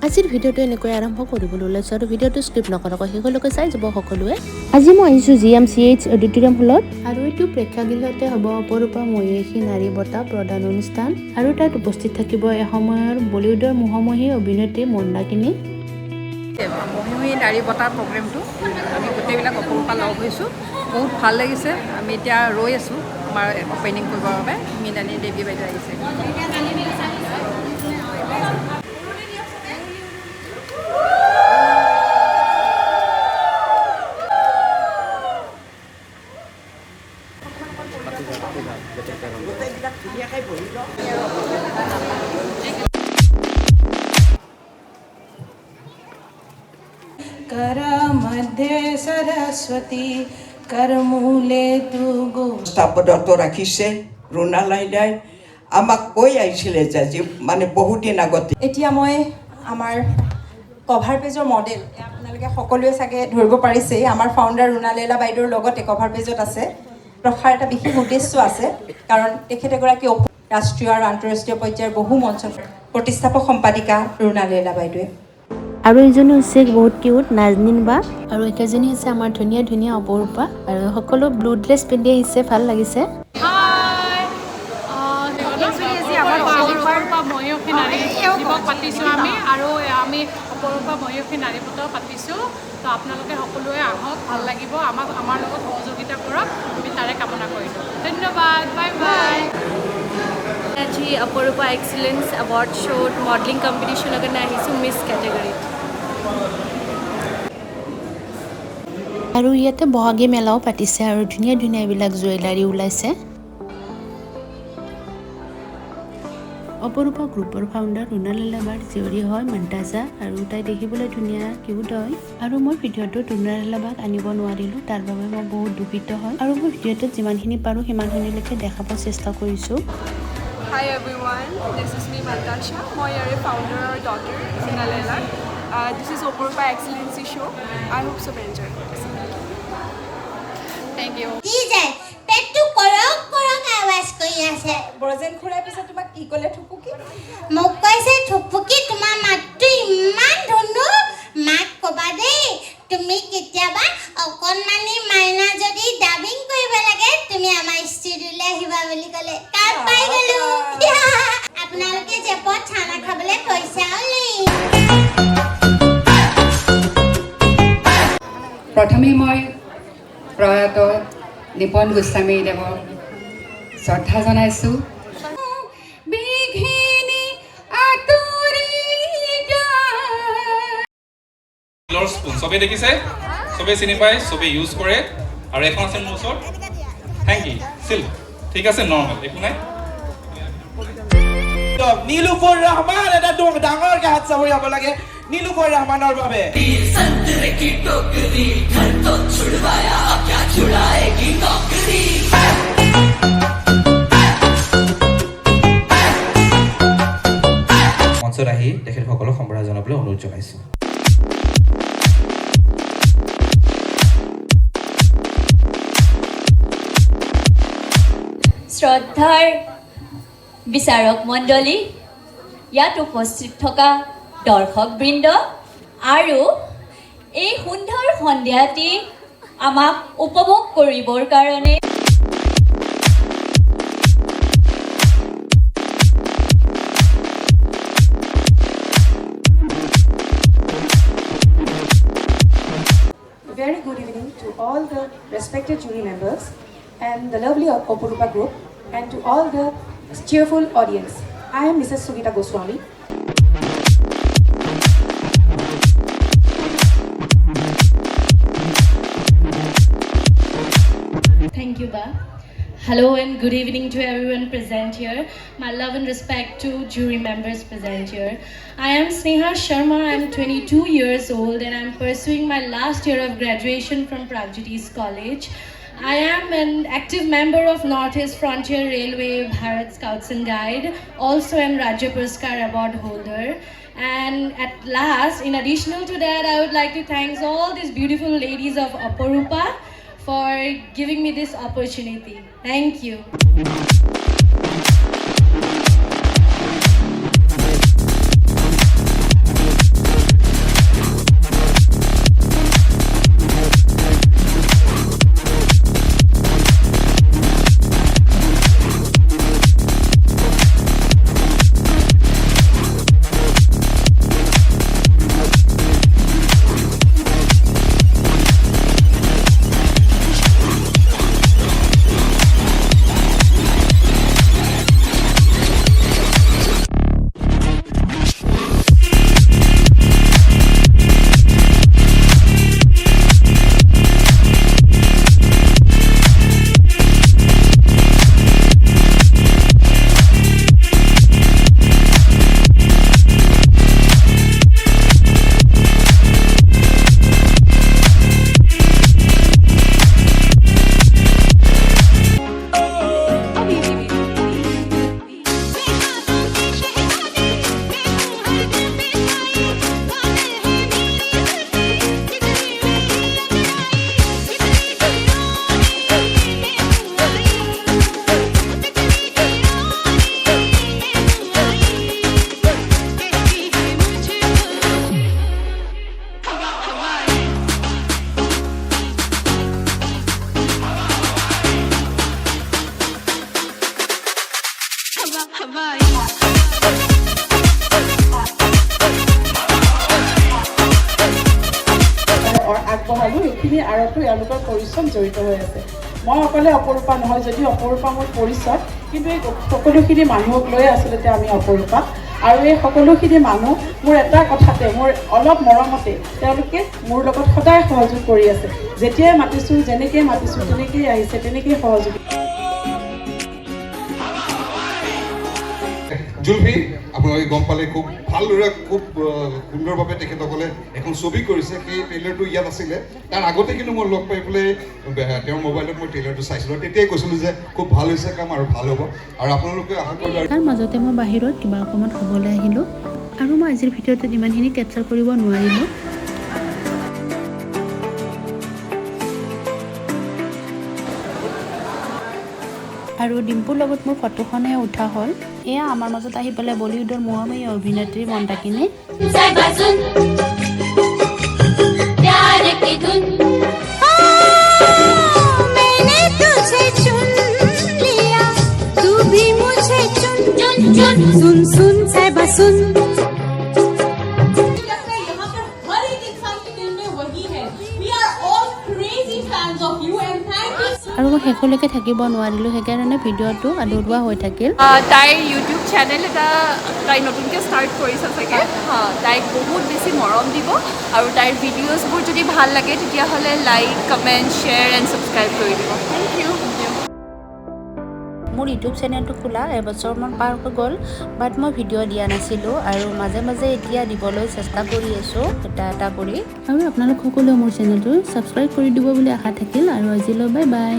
আজিৰ ভিডিঅ'টো এনেকৈ আৰম্ভ কৰিবলৈ ওলাইছোঁ আৰু ভিডিঅ'টো স্কিপ নকৰাকৈ শেষলৈকে চাই যাব সকলোৱে। আজি মই আহিছোঁ GMCH অডিটৰিয়াম হলত আৰু এইটো প্ৰেক্ষাগৃহতে হ'ব অপৰূপা মহিয়সী নাৰী বঁটা প্ৰদান অনুষ্ঠান আৰু তাত উপস্থিত থাকিব এসময়ৰ বলিউডৰ মুহমহী অভিনেত্ৰী মন্দাকিনী। মহিয়সী নাৰী বঁটা প্ৰগ্ৰেমটো আমি গোটেইবিলাক অপৰূপা লগ হৈছোঁ, বহুত ভাল লাগিছে। আমি এতিয়া ৰৈ আছোঁ আমাৰ অপেনিং কৰিবৰ বাবে। মৃণালী দেৱী বাইদেউ আহিছে। कर मध्ये सरस्वती करमूले तू गो স্থাপত্যটো ৰাখিছে ৰুণা লাইদাই আমাক কৈ আহিছিলে যে মানে বহুত দিন আগতে। এতিয়া মই আমাৰ কভাৰ পেজৰ মডেল আপোনালোকে সকলোৱে চাগে ধৰিব পাৰিছে, আমাৰ ফাউণ্ডাৰ ৰুণা লীলা বাইদেউৰ লগতে কভাৰ পেজত আছে। ৰখাৰ এটা বিশেষ উদ্দেশ্য আছে, কাৰণ তেখেত এগৰাকী ৰাষ্ট্ৰীয় আৰু আন্তঃৰাষ্ট্ৰীয় পৰ্যায়ৰ বহু মঞ্চৰ প্ৰতিষ্ঠাপক সম্পাদিকা ৰুণা লীলা বাইদেৱে। আৰু এইজনী হৈছে বহুত কিউট নাজনীন বা, আৰু একেজনী হৈছে আমাৰ ধুনীয়া ধুনীয়া অপৰূপা, আৰু সকলো ব্লু ড্ৰেছ পিন্ধি আহিছে, ভাল লাগিছে। অপৰূপা মহিয়সী নাৰী দিৱস পাতিছোঁ আমি, আৰু আমি অপৰূপা মহিয়সী নাৰী বঁটাও পাতিছোঁ। তো আপোনালোকে সকলোৱে আহক, ভাল লাগিব, আমাৰ লগত সহযোগিতা কৰক, আমি তাৰে কামনা কৰিলোঁ। ধন্যবাদ, বাই বাই। আজি অপৰূপা এক্সিলেন্স এৱাৰ্ড শ্ব'ত মডেলিং কম্পিটিশ্যনৰ কাৰণে আহিছোঁ মিছ কেটেগৰীত। আৰু ইয়াতে বহাগী মেলাও পাতিছে আৰু ধুনীয়া ধুনীয়া এইবিলাক জুৱেলাৰী ওলাইছে। অপৰূপা গ্ৰুপৰ ফাউণ্ডাৰ ৰুণা লীলা বাৰ জীয়ৰী হয় মন্তাজা, আৰু তাই দেখিবলৈ ধুনীয়া কিউট হয়। আৰু মই ভিডিঅ'টোত ৰুণা লীলা বাক আনিব নোৱাৰিলোঁ, তাৰ বাবে মই বহুত দুখিত হয়, আৰু মই ভিডিঅ'টোত যিমানখিনি পাৰোঁ সিমানখিনিলৈকে দেখাব চেষ্টা কৰিছোঁ। Hi everyone, this is me Natasha. মই ইয়াৰে founder or daughter Ronna Leela. This is Opurupa Excellency Show. I hope so enjoy this. Thank you. পেটটো কৰক কৰক আৱাজ কৰি আছে। ব্ৰজেন খুৰাই পিছত তোমাক কি ক'লে থুপুকি? মোক কৈছে থুপুকি তোমাৰ মাতটো ইমান ধুনু, মাক ক'বা দেই তুমি কেতিয়াবা অকণমানি মাইনা যদি ডাবিং কৰিব লাগে তুমি আমাৰ ষ্টুডিঅ'লৈ আহিবা বুলি ক'লে। তাৰ পাই গ'লো। আপোনালোকে জেপত খানা খাবলৈ পইচাও লৈ। প্ৰথমে মই প্ৰয়াত নিপন গোস্বামী দেৱক শ্ৰদ্ধা জনাইছোঁ। চবেই দেখিছে, চবেই চিনি পায়, চবেই ইউজ কৰে। আৰু এখন আছে মোৰ ওচৰত হেংকি চিল্ক, ঠিক আছে, নৰ্মেল, একো নাই। নীলুফৰ ৰহমান এটা ডাঙৰকৈ হাত চাপৰি যাব লাগে নীলুফৰ ৰহমানৰ বাবে। মঞ্চত আহি তেখেতসকলক সম্বৰ্ধনা জনাবলৈ অনুৰোধ জনাইছোঁ। শ্ৰদ্ধাৰ বিচাৰক মণ্ডলী, ইয়াত উপস্থিত থকা দৰ্শকবৃন্দ, আৰু এই সুন্দৰ সন্ধিয়াটি আমাক উপভোগ কৰিবৰ কাৰণে Very good evening to all the respected jury members and the lovely Opurupa group, and to all the cheerful audience. I am Mrs. Sugita Goswami. Thank you, Ba. Hello and good evening to everyone present here. My love and respect to jury members present here. I am Sneha Sharma. I am 22 years old and I am pursuing my last year of graduation from Pragyatis College. I am an active member of Northeast Frontier Railway Bharat Scouts and Guide, also an Rajya Puraskar Award holder. And at last, in addition to that, I would like to thank all these beautiful ladies of Opurupa for giving me this opportunity. Thank you. এইখিনি আঁৰতো এওঁলোকৰ পৰিশ্ৰম জড়িত হৈ আছে। মই অকলে অপৰূপা নহয়, যদিও অপৰূপা মোৰ পৰিচয়, কিন্তু এই সকলোখিনি মানুহক লৈ আচলতে আমি অপৰূপা। আৰু এই সকলোখিনি মানুহ মোৰ এটা কথাতে, মোৰ অলপ মৰমতে তেওঁলোকে মোৰ লগত সদায় সহযোগ কৰি আছে। যেতিয়াই মাতিছোঁ, যেনেকৈ মাতিছোঁ তেনেকৈয়ে আহিছে, তেনেকৈয়ে সহযোগ। জুলফি আপোনালোকে গম পালে খুব ভালদৰে খুব সুন্দৰভাৱে তেখেতসকলে এখন ছবি কৰিছে। সেই ট্ৰেইলাৰটো ইয়াত আছিলে, তাৰ আগতে কিন্তু মই লগ পাই পেলাই তেওঁৰ মোবাইলত মই ট্ৰেইলাৰটো চাইছিলোঁ। তেতিয়াই কৈছিলোঁ যে খুব ভাল হৈছে কাম আৰু ভাল হ'ব, আৰু আপোনালোকে আশা কৰিলোঁ। তাৰ মাজতে মই বাহিৰত কিবা অকণমান খাবলৈ আহিলোঁ, আৰু মই আজিৰ ভিডিঅ'টোত ইমানখিনি কেপচাৰ কৰিব নোৱাৰিলোঁ। আৰু ডিম্পুৰ লগত মোৰ ফটোখনে উঠা হ'ল। এয়া আমাৰ মাজত আহি পেলাই বলিউডৰ মৰমী অভিনেত্ৰী মন্দাকিনী। আৰু মই শেষলৈকে থাকিব নোৱাৰিলোঁ, সেইকাৰণে ভিডিঅ'টো আধৰুৱা হৈ থাকিল। তাইৰ ইউটিউব চেনেল এটা তাই নতুনকৈ ষ্টাৰ্ট কৰিছে চাগে। তাইক বহুত বেছি মৰম দিব, আৰু তাইৰ ভিডিঅ'ছবোৰ যদি ভাল লাগে তেতিয়াহ'লে like, comment, share and subscribe কৰি দিব। Thank U. মোৰ ইউটিউব চেনেলটো খোলা এবছৰমান পাৰ হৈ গ'ল, বাট মই ভিডিঅ' দিয়া নাছিলোঁ, আৰু মাজে মাজে এতিয়া দিবলৈ চেষ্টা কৰি আছোঁ এটা কৰি। আৰু আপোনালোক সকলোৱে মোৰ চেনেলটো ছাবস্ক্ৰাইব কৰি দিব বুলি আশা থাকিল, আৰু আজিলৈ বাই বাই।